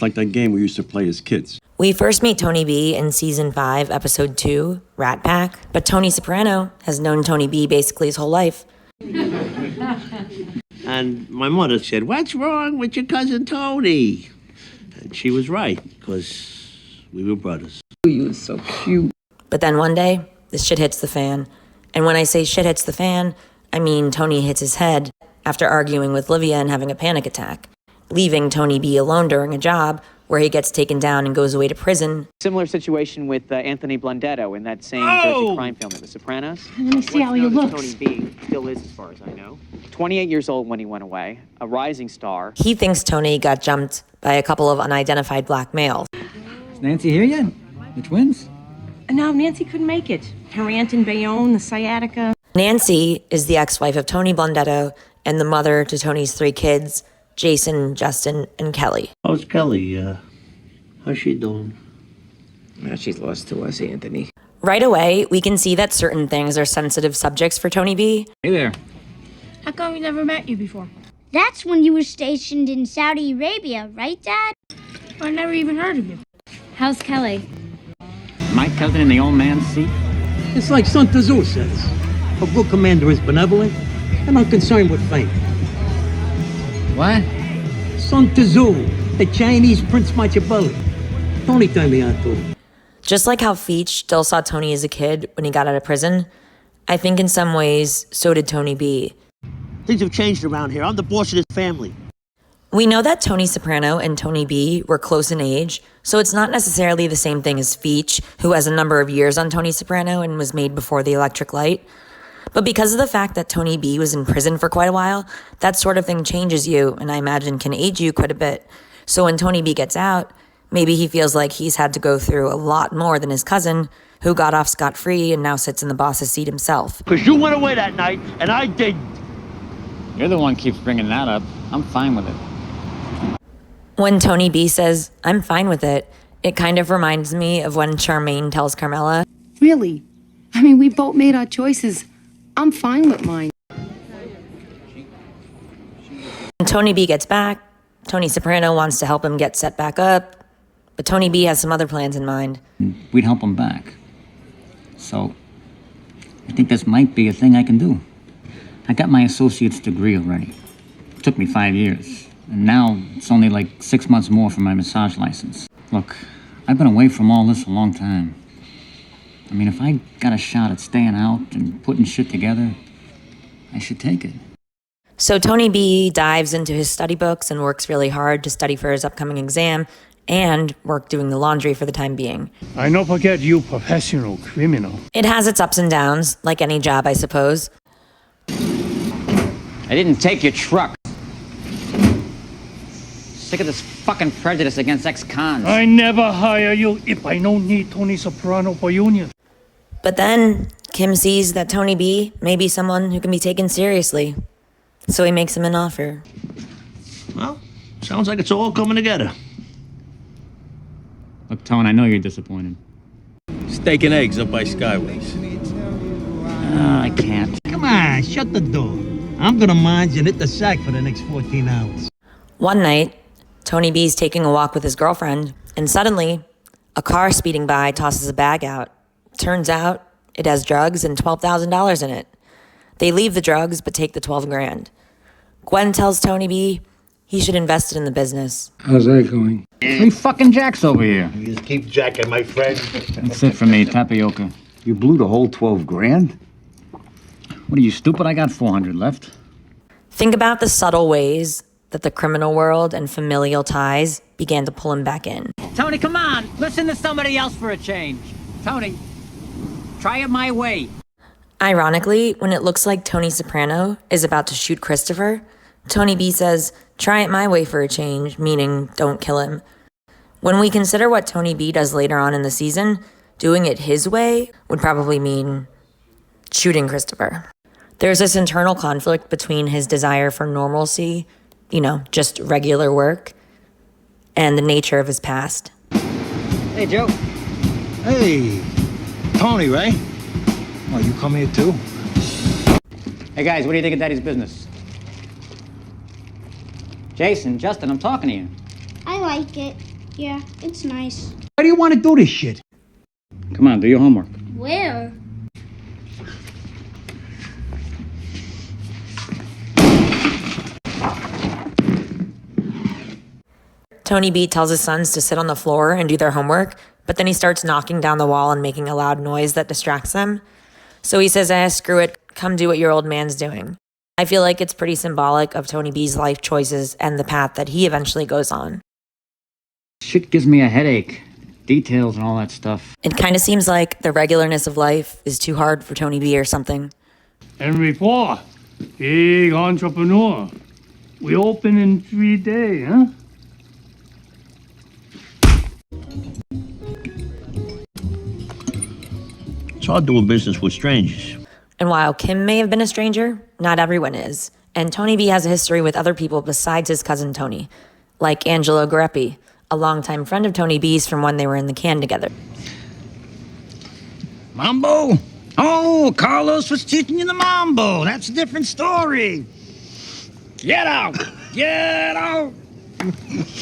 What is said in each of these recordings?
like that game we used to play as kids. We first meet Tony B in season 5, episode 2, Rat Pack. But Tony Soprano has known Tony B basically his whole life. And my mother said, "What's wrong with your cousin Tony?" And she was right, because we were brothers. You were so cute. But then one day, the shit hits the fan. And when I say shit hits the fan, I mean Tony hits his head after arguing with Livia and having a panic attack, leaving Tony B alone during a job where he gets taken down and goes away to prison. Similar situation with Anthony Blundetto in that same Jersey crime film, The Sopranos. Let me see how he looks. Tony B still is, as far as I know. 28 years old when he went away, a rising star. He thinks Tony got jumped by a couple of unidentified black males. Is Nancy here yet? The twins? No, Nancy couldn't make it. Her aunt in Bayonne, the sciatica. Nancy is the ex-wife of Tony Blundetto and the mother to Tony's 3 kids, Jason, Justin, and Kelly. How's Kelly? How's she doing? Now she's lost to us, Anthony. Right away, we can see that certain things are sensitive subjects for Tony B. Hey there. How come we never met you before? That's when you were stationed in Saudi Arabia, right, Dad? I never even heard of you. How's Kelly? My cousin in the old man's seat? It's like Sun Tzu says. A good commander is benevolent and unconcerned with fame. What? Sun Tzu, the Chinese Prince Machiavelli. Tony turned me on to him. Just like how Feach still saw Tony as a kid when he got out of prison, I think in some ways, so did Tony B. Things have changed around here. I'm the boss of this family. We know that Tony Soprano and Tony B were close in age, so it's not necessarily the same thing as Feach, who has a number of years on Tony Soprano and was made before the electric light. But because of the fact that Tony B was in prison for quite a while, that sort of thing changes you, and I imagine can age you quite a bit. So when Tony B gets out, maybe he feels like he's had to go through a lot more than his cousin, who got off scot-free and now sits in the boss's seat himself. Because you went away that night, and I didn't. You're the one keeps bringing that up. I'm fine with it. When Tony B says, "I'm fine with it," it kind of reminds me of when Charmaine tells Carmela, Really? I mean, we both made our choices. I'm fine with mine. when Tony B gets back, Tony Soprano wants to help him get set back up, but Tony B has some other plans in mind. We'd help him back. So, I think this might be a thing I can do. I got my associate's degree already. It took me 5 years. And now it's only like 6 months more for my massage license. Look, I've been away from all this a long time. I mean, if I got a shot at staying out and putting shit together, I should take it. So Tony B dives into his study books and works really hard to study for his upcoming exam and work doing the laundry for the time being. I don't forget you professional criminal. It has its ups and downs, like any job, I suppose. I didn't take your truck. Sick of this fucking prejudice against ex-cons. I never hire you if I don't need Tony Soprano for union. But then Kim sees that Tony B may be someone who can be taken seriously. So he makes him an offer. Well, sounds like it's all coming together. Look, Tone, I know you're disappointed. Steak and eggs up by Skyways. I can't. Come on, shut the door. I'm gonna mind you and hit the sack for the next 14 hours. One night, Tony B's taking a walk with his girlfriend, and suddenly, a car speeding by tosses a bag out. Turns out, it has drugs and $12,000 in it. They leave the drugs, but take the 12 grand. Gwen tells Tony B he should invest it in the business. How's that going? 3 fucking jacks over here. You just keep jacking, my friend. That's it for me, tapioca. You blew the whole 12 grand? What are you, stupid? I got 400 left. Think about the subtle ways that the criminal world and familial ties began to pull him back in. Tony, come on! Listen to somebody else for a change. Tony, try it my way. Ironically, when it looks like Tony Soprano is about to shoot Christopher, Tony B says, "Try it my way for a change," meaning don't kill him. When we consider what Tony B does later on in the season, doing it his way would probably mean shooting Christopher. There's this internal conflict between his desire for normalcy, just regular work, and the nature of his past. Hey, Joe. Hey, Tony, right? Oh, you come here too? Hey, guys, what do you think of Daddy's business? Jason, Justin, I'm talking to you. I like it. Yeah, it's nice. Why do you want to do this shit? Come on, do your homework. Where? Tony B tells his sons to sit on the floor and do their homework, but then he starts knocking down the wall and making a loud noise that distracts them. So he says, screw it, come do what your old man's doing. I feel like it's pretty symbolic of Tony B's life choices and the path that he eventually goes on. Shit gives me a headache. Details and all that stuff. It kind of seems like the regularness of life is too hard for Tony B or something. Henry Paul, big entrepreneur. We open in 3 days, huh? It's hard doing business with strangers. And while Kim may have been a stranger, not everyone is. And Tony B has a history with other people besides his cousin Tony, like Angelo Garepe, a longtime friend of Tony B's from when they were in the can together. Mambo? Oh, Carlos was teaching you the mambo. That's a different story. Get out! Get out!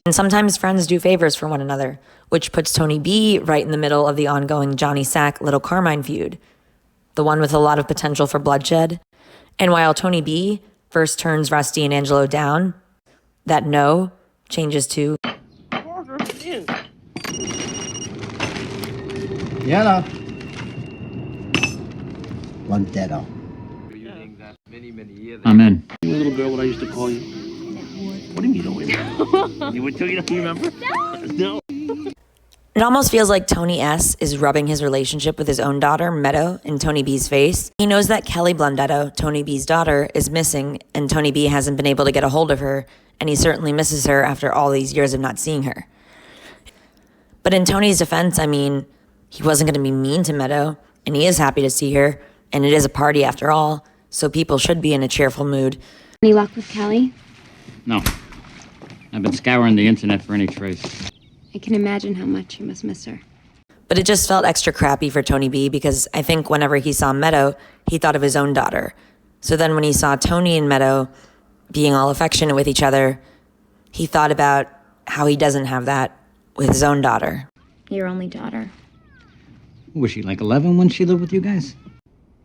And sometimes friends do favors for one another, which puts Tony B right in the middle of the ongoing Johnny Sack Little Carmine feud, the one with a lot of potential for bloodshed. And while Tony B first turns Rusty and Angelo down, that no changes to Yellow. Blundetto. I'm in. You little girl, what I used to call you? What do you mean you don't remember? You would tell you don't remember? No. It almost feels like Tony S. is rubbing his relationship with his own daughter, Meadow, in Tony B.'s face. He knows that Kelly Blundetto, Tony B.'s daughter, is missing, and Tony B. hasn't been able to get a hold of her, and he certainly misses her after all these years of not seeing her. But in Tony's defense, I mean, he wasn't going to be mean to Meadow, and he is happy to see her, and it is a party after all, so people should be in a cheerful mood. Any luck with Kelly? No. I've been scouring the internet for any trace. I can imagine how much you must miss her. But it just felt extra crappy for Tony B because I think whenever he saw Meadow, he thought of his own daughter. So then when he saw Tony and Meadow being all affectionate with each other, he thought about how he doesn't have that with his own daughter. Your only daughter. Was she like 11 when she lived with you guys?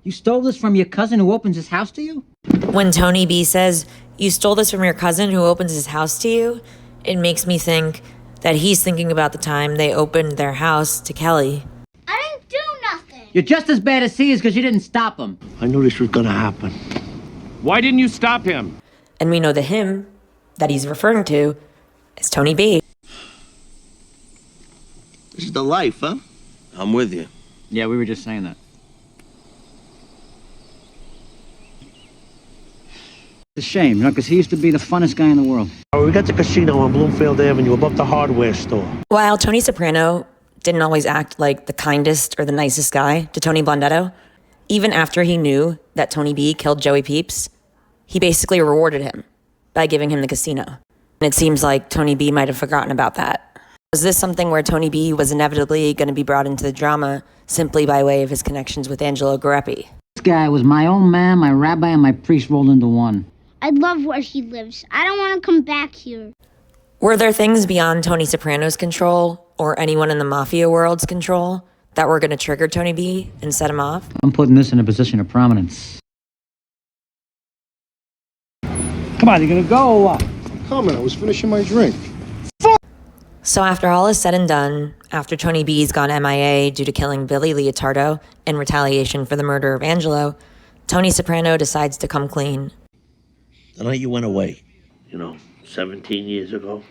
You stole this from your cousin who opens his house to you? When Tony B says, "You stole this from your cousin who opens his house to you," it makes me think that he's thinking about the time they opened their house to Kelly. I didn't do nothing. You're just as bad as he is because you didn't stop him. I knew this was gonna happen. Why didn't you stop him? And we know the him that he's referring to is Tony B. This is the life, huh? I'm with you. Yeah, we were just saying that. It's a shame, you know, because he used to be the funnest guy in the world. We got the casino on Bloomfield Avenue above the hardware store. While Tony Soprano didn't always act like the kindest or the nicest guy to Tony Blundetto, even after he knew that Tony B killed Joey Peeps, he basically rewarded him by giving him the casino. And it seems like Tony B might have forgotten about that. Was this something where Tony B was inevitably going to be brought into the drama simply by way of his connections with Angelo Garepe? This guy was my old man, my rabbi, and my priest rolled into one. I love where he lives. I don't want to come back here. Were there things beyond Tony Soprano's control or anyone in the mafia world's control that were going to trigger Tony B and set him off? I'm putting this in a position of prominence. Come on, you gonna go or what? Come on, I was finishing my drink. So after all is said and done, after Tony B's gone MIA due to killing Billy Leotardo in retaliation for the murder of Angelo, Tony Soprano decides to come clean. The night you went away, 17 years ago,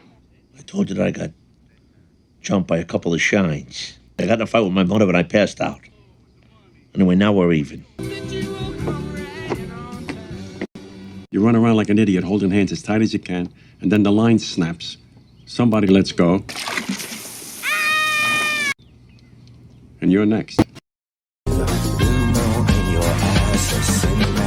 I told you that I got jumped by a couple of shines. I got in a fight with my mother, but I passed out. Anyway, now we're even. You run around like an idiot, holding hands as tight as you can, and then the line snaps. Somebody lets go. And you're next.